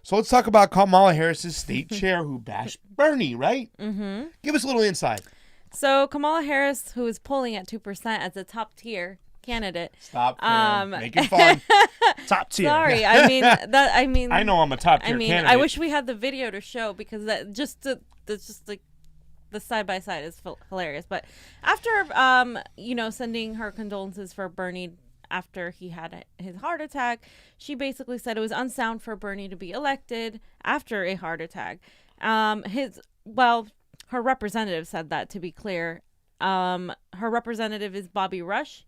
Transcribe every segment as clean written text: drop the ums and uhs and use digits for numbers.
So let's talk about Kamala Harris's state chair who bashed Bernie, right? Mm-hmm. Give us a little insight. So Kamala Harris, who is polling at 2% as a top tier candidate. Stop making fun. Top tier. Sorry, I mean I know I'm a top tier candidate. I wish we had the video to show because that's just like the side by side is hilarious. But after sending her condolences for Bernie after he had his heart attack, she basically said it was unsound for Bernie to be elected after a heart attack. Her representative said that, to be clear. Her representative is Bobby Rush.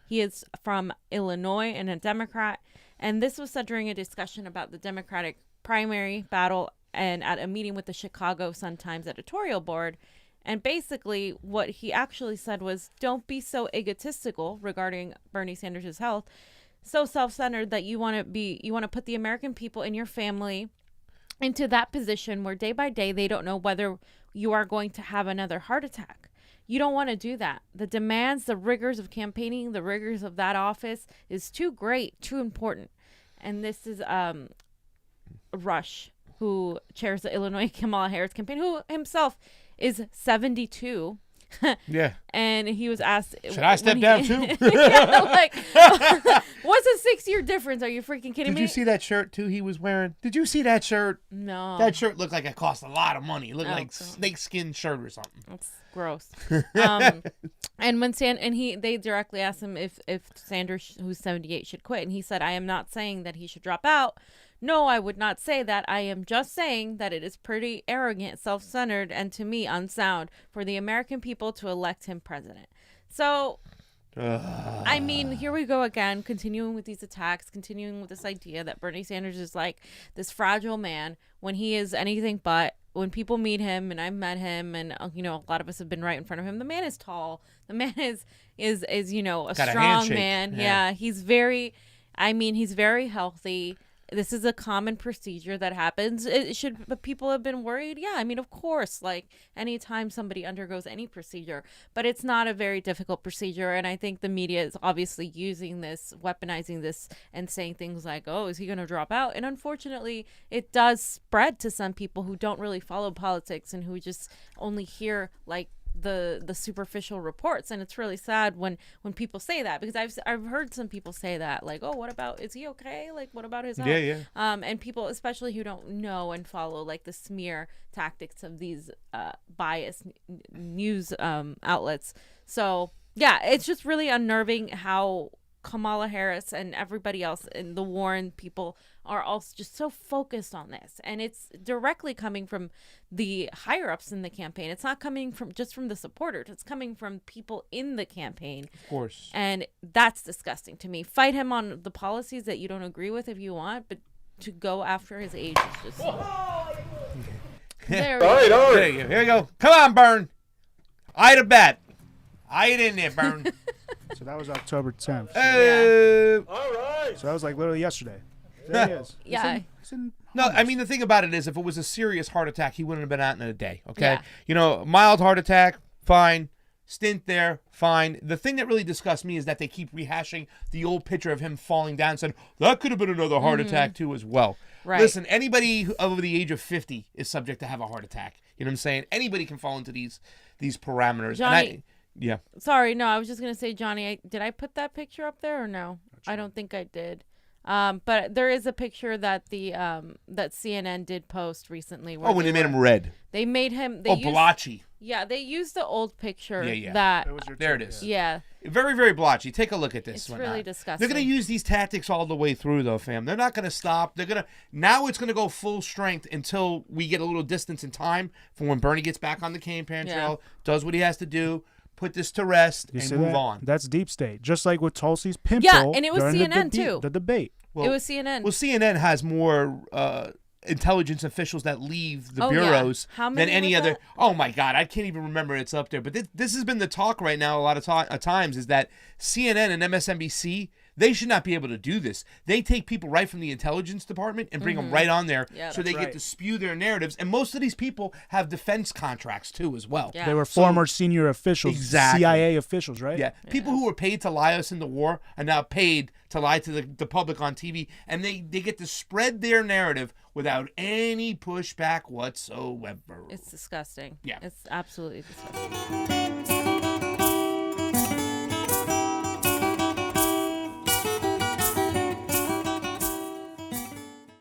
He is from Illinois and a Democrat. And this was said during a discussion about the Democratic primary battle and at a meeting with the Chicago Sun-Times editorial board. And basically what he actually said was, don't be so egotistical regarding Bernie Sanders' health, so self-centered that you want to put the American people in your family into that position where day by day they don't know whether you are going to have another heart attack. You don't want to do that. The demands, the rigors of campaigning, the rigors of that office is too great, too important. And this is Rush, who chairs the Illinois Kamala Harris campaign, who himself is 72. Yeah. And he was asked, should I step down too? Yeah, like, what's a 6-year difference? Are you freaking kidding me? Did you see that shirt too he was wearing? Did you see that shirt? No. That shirt looked like it cost a lot of money. It looked like snakeskin shirt or something. That's gross. And when they directly asked him if Sanders, who's 78, should quit, and he said, I am not saying that he should drop out. No, I would not say that. I am just saying that it is pretty arrogant, self-centered, and to me unsound for the American people to elect him president. So, I mean, here we go again, continuing with these attacks, continuing with this idea that Bernie Sanders is like this fragile man when he is anything but. When people meet him, and I've met him, and a lot of us have been right in front of him, the man is tall. The man is a strong man. Yeah, he's very healthy. This is a common procedure that happens. But people have been worried. Yeah, I mean, of course, like anytime somebody undergoes any procedure, but it's not a very difficult procedure. And I think the media is obviously using this, weaponizing this, and saying things like, oh, is he going to drop out? And unfortunately, it does spread to some people who don't really follow politics and who just only hear like the superficial reports. And it's really sad when people say that, because I've heard some people say that, like, oh, what about, is he okay? Like, what about his health? Yeah. And people, especially who don't know and follow like the smear tactics of these biased news outlets. So yeah, it's just really unnerving how Kamala Harris and everybody else and the Warren people are all just so focused on this, and it's directly coming from the higher ups in the campaign. It's not coming from the supporters. It's coming from people in the campaign. Of course. And that's disgusting to me. Fight him on the policies that you don't agree with if you want, but to go after his age is just. There we go. Here you go. Come on, Bern. I to bet. I ain't in there, Bern. So that was October 10th. All right. So that was like literally yesterday. There he is. Yeah. No, I mean, the thing about it is, if it was a serious heart attack, he wouldn't have been out in a day, okay? Yeah. Mild heart attack, fine. Stint there, fine. The thing that really disgusts me is that they keep rehashing the old picture of him falling down and said, that could have been another heart attack too as well. Right. Listen, anybody over the age of 50 is subject to have a heart attack. You know what I'm saying? Anybody can fall into these parameters. Johnny, yeah. Sorry, no, I was just going to say, Johnny, did I put that picture up there or no? I don't think I did. But there is a picture that that CNN did post recently. Where when they made him red. They made him. Blotchy. Yeah, they used the old picture. Yeah. That There it is. Yeah. Very, very blotchy. Take a look at this. It's really disgusting. They're going to use these tactics all the way through, though, fam. They're not going to stop. Now it's going to go full strength until we get a little distance in time for when Bernie gets back on the campaign trail, does what he has to do, put this to rest, and move on. That's deep state. Just like with Tulsi's pimple. Yeah, and it was CNN too. The debate. Well, it was CNN. Well, CNN has more intelligence officials that leave the bureaus than any other. Oh my God, I can't even remember. It's up there. But this has been the talk right now a lot of times, is that CNN and MSNBC, they should not be able to do this. They take people right from the intelligence department and bring them right on there, so they get to spew their narratives. And most of these people have defense contracts too as well. Yeah. They were former senior officials, CIA officials, right? Yeah. People who were paid to lie us into war are now paid to lie to the public on TV, and they get to spread their narrative without any pushback whatsoever. It's disgusting. Yeah. It's absolutely disgusting.